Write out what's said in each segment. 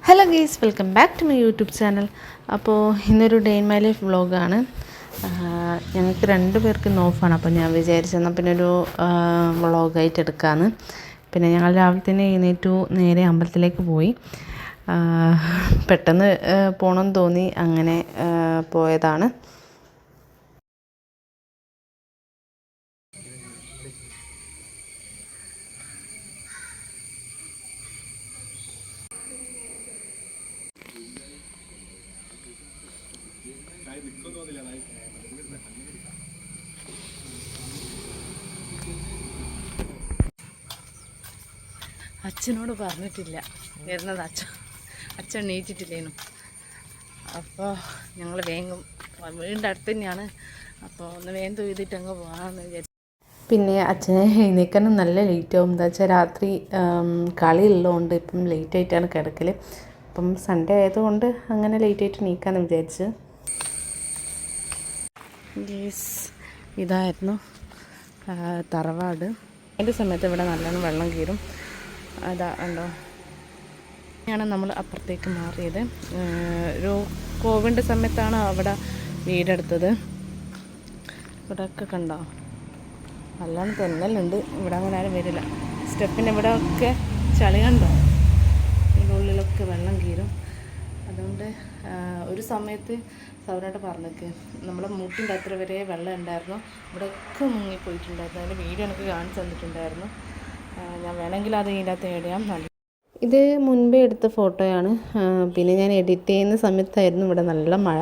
Hello guys, welcome back to my YouTube channel. അപ്പോൾ ഇന്നൊരു day in my life വ്ളോഗാണ്. ഞങ്ങൾക്ക് 2 പേർക്കും ഓഫാണ്. അപ്പോൾ ഞാൻ വിചാരിച്ചെന്നാൽ പിന്നെ ഒരു വ്ളോഗായിട്ട് എടുക്കാമെന്ന്. പിന്നെ ഞങ്ങൾ രാവിലെ തന്നെ എഴുന്നേറ്റു, നേരെ അമ്പലത്തിലേക്ക് പോയി. പെട്ടെന്ന് പോകണമെന്ന് തോന്നി, അങ്ങനെ പോയതാണ്. അച്ഛനോട് പറഞ്ഞിട്ടില്ല വരുന്നത്, അച്ഛൻ എണീറ്റിട്ടില്ലേനു. അപ്പോൾ ഞങ്ങൾ വേഗം വീടിൻ്റെ അടുത്ത് തന്നെയാണ്. അപ്പോൾ ഒന്ന് വേഗം തൊഴുതിട്ട് അങ്ങ് പോകാമെന്ന് വിചാരിച്ചു. പിന്നെ അച്ഛനെ എഴുന്നേക്കാനും നല്ല ലേറ്റ് ആവും. എന്താ വെച്ചാൽ രാത്രി കളിയുള്ളതുകൊണ്ട് ഇപ്പം ലേറ്റായിട്ടാണ് കിടക്കൽ. അപ്പം സൺഡേ ആയതുകൊണ്ട് അങ്ങനെ ലേറ്റായിട്ട് എണീക്കാമെന്ന് വിചാരിച്ച്. യെസ്, ഇതായിരുന്നു തറവാട്. അതിൻ്റെ സമയത്ത് ഇവിടെ നല്ലോണം വെള്ളം കയറും. അതാ ഉണ്ടോ, ാണ് നമ്മൾ അപ്പുറത്തേക്ക് മാറിയത്. ഒരു കോവിഡിൻ്റെ സമയത്താണ് അവിടെ വീടെടുത്തത്. ഇവിടെയൊക്കെ കണ്ടോ, നല്ലോണം തെന്നലുണ്ട്. ഇവിടെ അങ്ങനെ ആരും വരില്ല. സ്റ്റെപ്പിന് ഇവിടെ ഒക്കെ ചളി കണ്ടോ, ഇതിൻ്റെ ഉള്ളിലൊക്കെ വെള്ളം കയറും. അതുകൊണ്ട് ഒരു സമയത്ത് സൗരായിട്ട് പറഞ്ഞേക്ക് നമ്മളെ മൂട്ടിൻ്റെ അത്ര വരെ വെള്ളം ഉണ്ടായിരുന്നു. ഇവിടെയൊക്കെ മുങ്ങിപ്പോയിട്ടുണ്ടായിരുന്നു. അതിൻ്റെ വീഡിയോ എനിക്ക് കാണിച്ചു തന്നിട്ടുണ്ടായിരുന്നു. ഞാൻ വേണമെങ്കിൽ അത് ഇതിനകത്ത് ഇടാം. ഇത് മുൻപേ എടുത്ത ഫോട്ടോയാണ്. പിന്നെ ഞാൻ എഡിറ്റ് ചെയ്യുന്ന സമയത്തായിരുന്നു ഇവിടെ നല്ല മഴ.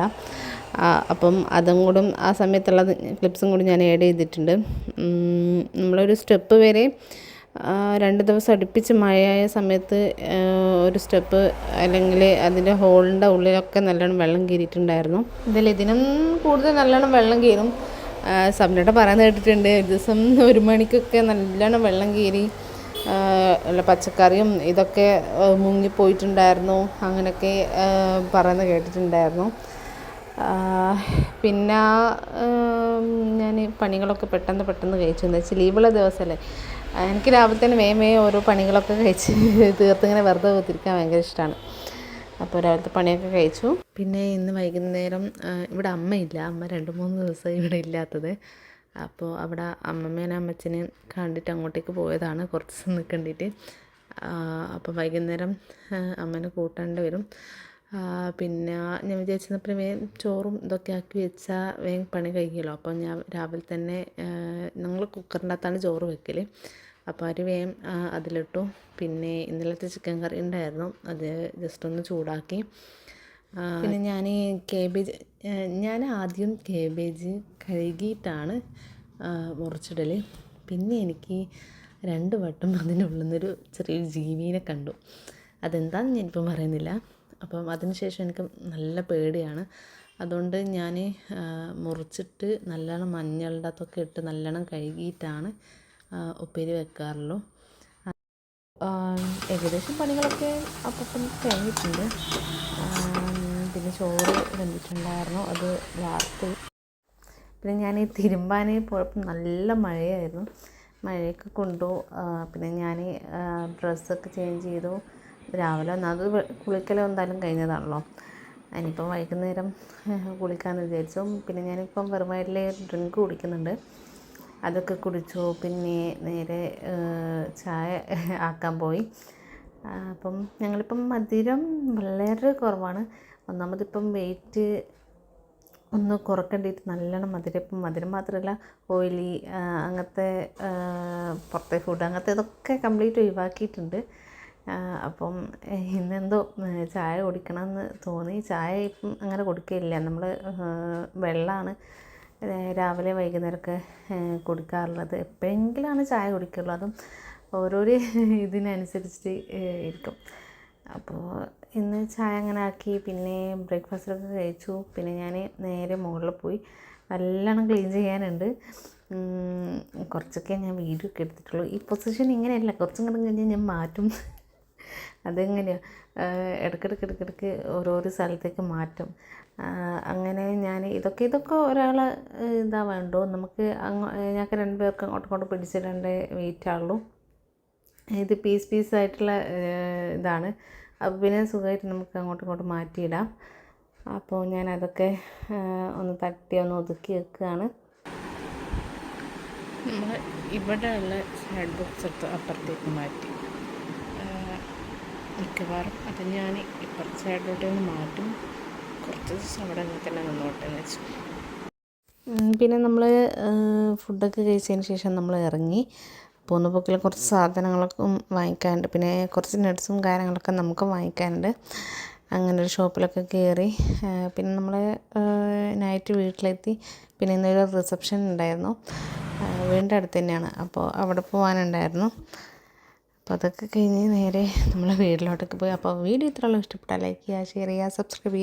അപ്പം അതും കൂടും ആ സമയത്തുള്ള ക്ലിപ്സും കൂടി ഞാൻ ആഡ് ചെയ്തിട്ടുണ്ട്. നമ്മളൊരു സ്റ്റെപ്പ് വരെ 2 ദിവസം അടുപ്പിച്ച് മഴയായ സമയത്ത് ഒരു സ്റ്റെപ്പ് അല്ലെങ്കിൽ അതിൻ്റെ ഹോളിൻ്റെ ഉള്ളിലൊക്കെ നല്ലോണം വെള്ളം കയറിയിട്ടുണ്ടായിരുന്നു. ഇതിനും കൂടുതൽ നല്ലോണം വെള്ളം കയറും. സബ്നേട്ട പറയുന്നത് കേട്ടിട്ടുണ്ട്, ഒരു ദിവസം 1 മണിക്കൊക്കെ നല്ലോണം വെള്ളം കയറി പച്ചക്കറിയും ഇതൊക്കെ മുങ്ങിപ്പോയിട്ടുണ്ടായിരുന്നു. അങ്ങനെയൊക്കെ പറയുന്നത് കേട്ടിട്ടുണ്ടായിരുന്നു. പിന്നെ ഞാൻ പണികളൊക്കെ പെട്ടെന്ന് കഴിച്ചു. എന്താ വെച്ചാൽ ലീവുള്ള ദിവസമല്ലേ, എനിക്ക് രാവിലെ തന്നെ വേഗം ഓരോ പണികളൊക്കെ കഴിച്ച് തീർത്തിങ്ങനെ വെറുതെ കുത്തിരിക്കാൻ ഭയങ്കര ഇഷ്ടമാണ്. അപ്പോൾ രാവിലത്തെ പണിയൊക്കെ കഴിച്ചു. പിന്നെ ഇന്ന് വൈകുന്നേരം ഇവിടെ അമ്മയില്ല. അമ്മ 2-3 ദിവസമായി ഇവിടെ ഇല്ലാത്തത്. അപ്പോൾ അവിടെ അമ്മമ്മേനെ അമ്മച്ചനെ കണ്ടിട്ട് അങ്ങോട്ടേക്ക് പോയതാണ്, കുറച്ച് ദിവസം നിൽക്കേണ്ടിയിട്ട്. അപ്പോൾ വൈകുന്നേരം അമ്മേനെ കൂട്ടേണ്ടി വരും. പിന്നെ ഞാൻ വിചാരിച്ചപ്പോൾ വേഗം ചോറും ഇതൊക്കെ ആക്കി വെച്ചാൽ വേഗം പണി കഴിയുമല്ലോ. അപ്പോൾ ഞാൻ രാവിലെ തന്നെ ഞങ്ങൾ കുക്കറിൻ്റെ അകത്താണ് ചോറ് വെക്കൽ. അപ്പോൾ അരി വേഗം അതിലിട്ടു. പിന്നെ ഇന്നലത്തെ ചിക്കൻ കറി ഉണ്ടായിരുന്നു, അത് ജസ്റ്റ് ഒന്ന് ചൂടാക്കി. പിന്നെ ഞാൻ ആദ്യം കേബേജ് കഴുകിയിട്ടാണ് മുറിച്ചിടൽ. പിന്നെ എനിക്ക് 2 വട്ടം അതിനുള്ളിൽ നിന്നൊരു ചെറിയൊരു ജീവിനെ കണ്ടു. അതെന്താണെന്ന് ഞാനിപ്പം പറയുന്നില്ല. അപ്പം അതിനുശേഷം എനിക്ക് നല്ല പേടിയാണ്. അതുകൊണ്ട് ഞാൻ മുറിച്ചിട്ട് നല്ലോണം മഞ്ഞളുടെ അകത്തൊക്കെ ഇട്ട് നല്ലോണം കഴുകിയിട്ടാണ് ഉപ്പേരി വെക്കാറുള്ളൂ. ഏകദേശം പണികളൊക്കെ അപ്പം കഴിഞ്ഞിട്ടുണ്ട്. പിന്നെ ചോറ് വെന്തിട്ടുണ്ടായിരുന്നു, അത് വാർത്ത്. പിന്നെ ഞാൻ തിരുമ്പാൻ പോയപ്പോൾ നല്ല മഴയായിരുന്നു. മഴയൊക്കെ കൊണ്ടു. പിന്നെ ഞാൻ ഡ്രസ്സൊക്കെ ചേഞ്ച് ചെയ്തു. രാവിലെ ഒന്നത് കുളിക്കലും എന്തായാലും കഴിഞ്ഞതാണല്ലോ. ഇനിയിപ്പം വൈകുന്നേരം കുളിക്കാമെന്ന് വിചാരിച്ചു. പിന്നെ ഞാനിപ്പം വെറുമയിൽ ഡ്രിങ്ക് കുടിക്കുന്നുണ്ട്, അതൊക്കെ കുടിച്ചു. പിന്നെ നേരെ ചായ ആക്കാൻ പോയി. അപ്പം ഞങ്ങളിപ്പം മധുരം വളരെ കുറവാണ്. ഒന്നാമതിപ്പം വെയിറ്റ് ഒന്ന് കുറക്കേണ്ടിയിട്ട് നല്ലോണം മധുരം മാത്രമല്ല ഓയിലി അങ്ങനത്തെ പുറത്തെ ഫുഡ് അങ്ങനത്തെ ഇതൊക്കെ കംപ്ലീറ്റ് ഒഴിവാക്കിയിട്ടുണ്ട്. അപ്പം ഇന്നെന്തോ ചായ കുടിക്കണമെന്ന് തോന്നി. ചായ ഇപ്പം അങ്ങനെ കുടിക്കില്ല, നമ്മൾ വെള്ളമാണ് രാവിലെ വൈകുന്നേരമൊക്കെ കുടിക്കാറുള്ളത്. എപ്പോഴെങ്കിലാണ് ചായ കുടിക്കുള്ളൂ, അതും ഓരോരോ ഇതിനനുസരിച്ച് ഇരിക്കും. അപ്പോൾ ഇന്ന് ചായ അങ്ങനെ ആക്കി. പിന്നെ ബ്രേക്ക്ഫാസ്റ്റൊക്കെ കഴിച്ചു. പിന്നെ ഞാൻ നേരെ മുകളിൽ പോയി. നല്ലോണം ക്ലീൻ ചെയ്യാനുണ്ട്. കുറച്ചൊക്കെ ഞാൻ വീഡിയോ ഒക്കെ എടുത്തിട്ടുള്ളൂ. ഈ പൊസിഷൻ ഇങ്ങനെയല്ല, കുറച്ചും കൂടെ കഴിഞ്ഞാൽ ഞാൻ മാറ്റും. അതെങ്ങനെയാണ് ഇടയ്ക്കിടയ്ക്ക് ഓരോരോ സ്ഥലത്തേക്ക് മാറ്റും. അങ്ങനെ ഞാൻ ഇതൊക്കെ ഒരാൾ ഇതാ വേണ്ടോ, നമുക്ക് ഞങ്ങൾക്ക് 2 പേർക്ക് അങ്ങോട്ടും പിടിച്ചിടേണ്ട വെയിറ്റാണുള്ളൂ. ഇത് പീസായിട്ടുള്ള ഇതാണ്. അപ്പോൾ പിന്നെ സുഖമായിട്ട് നമുക്ക് അങ്ങോട്ടും ഇങ്ങോട്ടും മാറ്റിയിടാം. അപ്പോൾ ഞാൻ അതൊക്കെ ഒന്ന് തട്ടി ഒന്ന് ഒതുക്കി വെക്കുകയാണ്. നമ്മൾ ഇവിടെയുള്ള സൈഡ് ബോക്സ് എടുത്ത് അപ്പുറത്തേക്ക് മാറ്റി. മിക്കവാറും അത് ഞാൻ ഇപ്പുറത്തെ സൈഡിലോട്ട് ഒന്ന് മാറ്റും. കുറച്ച് ദിവസം അവിടെ തന്നെ നിന്നോട്ടെ എന്ന് വെച്ചു. പിന്നെ നമ്മൾ ഫുഡൊക്കെ കഴിച്ചതിന് ശേഷം നമ്മൾ ഇറങ്ങി. പോകുന്ന പോക്കിൽ കുറച്ച് സാധനങ്ങളൊക്കെ വാങ്ങിക്കാനുണ്ട്. പിന്നെ കുറച്ച് നട്ട്സും കാര്യങ്ങളൊക്കെ നമുക്ക് വാങ്ങിക്കാനുണ്ട്. അങ്ങനെ ഒരു ഷോപ്പിലൊക്കെ കയറി. പിന്നെ നമ്മൾ നൈറ്റ് വീട്ടിലെത്തി. പിന്നെ ഇന്നൊരു റിസപ്ഷൻ ഉണ്ടായിരുന്നു, വീടിൻ്റെ അടുത്ത് തന്നെയാണ്. അപ്പോൾ അവിടെ പോകാനുണ്ടായിരുന്നു. അപ്പോൾ അതൊക്കെ കഴിഞ്ഞ് നേരെ നമ്മൾ വീട്ടിലോട്ടൊക്കെ പോയി. അപ്പോൾ വീഡിയോ ഇത്രയുള്ളൂ. ഇഷ്ടപ്പെട്ടാൽ ലൈക്ക് ചെയ്യുക, ഷെയർ ചെയ്യുക, സബ്സ്ക്രൈബ് ചെയ്യുക.